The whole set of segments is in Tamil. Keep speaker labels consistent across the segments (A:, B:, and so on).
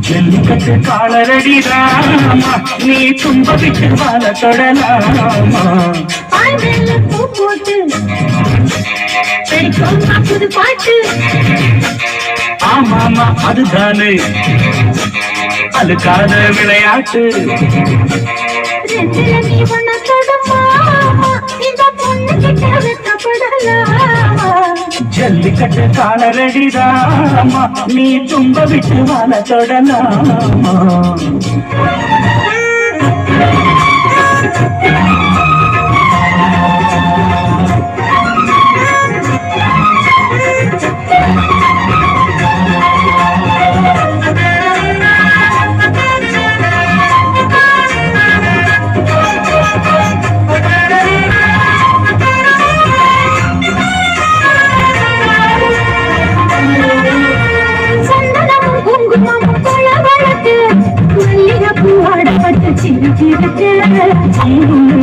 A: ஜல்லிக்கட்டு காலரடி ராமா நீ தும்ப விட்டு வாழ தொடலாமா
B: பூ போட்டு பாட்டு
A: ஆமாமா அதுதானே அதுக்கான விளையாட்டு
B: நீ பண்ண தொடமா இந்த பொண்ணு கிட்ட வெக்கப்படலாமா
A: ஜல்லிக்கட்டு காலரடி ராமா நீ தும்ப விட்டு வாழ தொடலாமா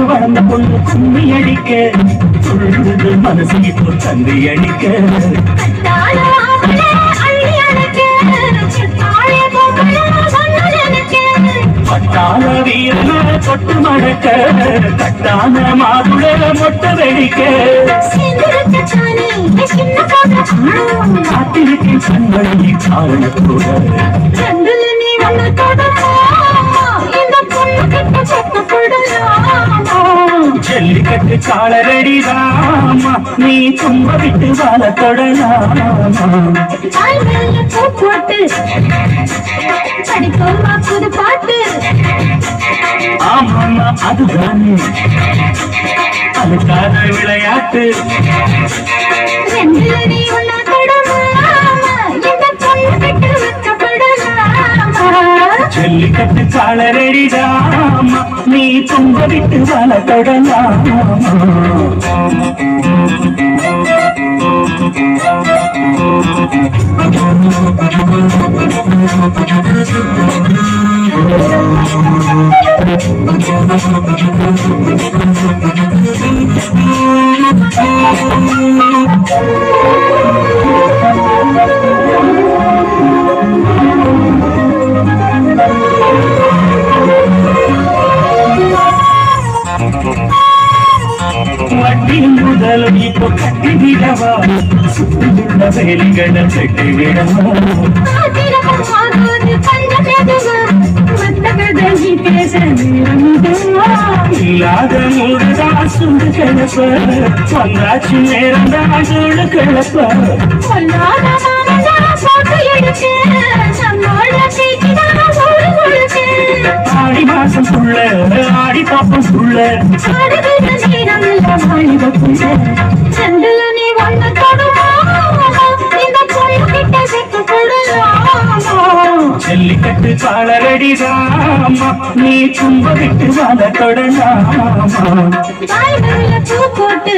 A: வளர்ந்த பொண்ணு கும்மி அடிக்க சொல்லுது மனசு இப்போ தந்தி அடிக்க பட்டாள வீரன தொட்டு மடக்க கட்டான மாதுள மொட்டை வெடிக்க காத்திருக்கேன் சண்படி சாரண கூட ஜல்லிக்கட்டு காலரடி ராமா நீ தும்ப விட்டு வாழ தொடலாமா
B: போட்டு படிப்போமா புது பாட்டு
A: ஆமாமா அதுதானே அதுக்கான விளையாட்டு ஜல்லிக்கட்டு காலரடி ராமா நீ தும்ப விட்டு வாழ தொடலாமா வட்டி முதல் இப்போ கட்டி விடவா சுற்றுள்ள வேலிகளை கட்டி விடவா இல்லாத மூடுதான் சுண்டு கிளப்ப சொல்லாச்சு நேரம் தான் சூடு கிளப்ப ஆடி மாசம் புள்ள ஆடி பாப்பம் புள்ள ஜல்லிக்கட்டு காலரடி ராமா நீ தும்ப விட்டு வாழ தொடலாமா
B: போட்டு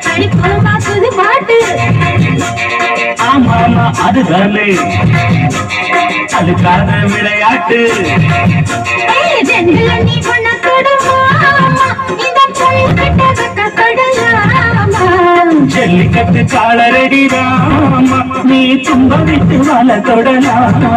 B: படிப்போமா புது பாட்டு
A: ஆமாமா அதுதானே அதுக்கான விளையாட்டு
B: நீ பண்ண
A: ஜல்லிக்கட்டு காலரடி ராமா நீ தும்ப விட்டு வாழ தொடலாமா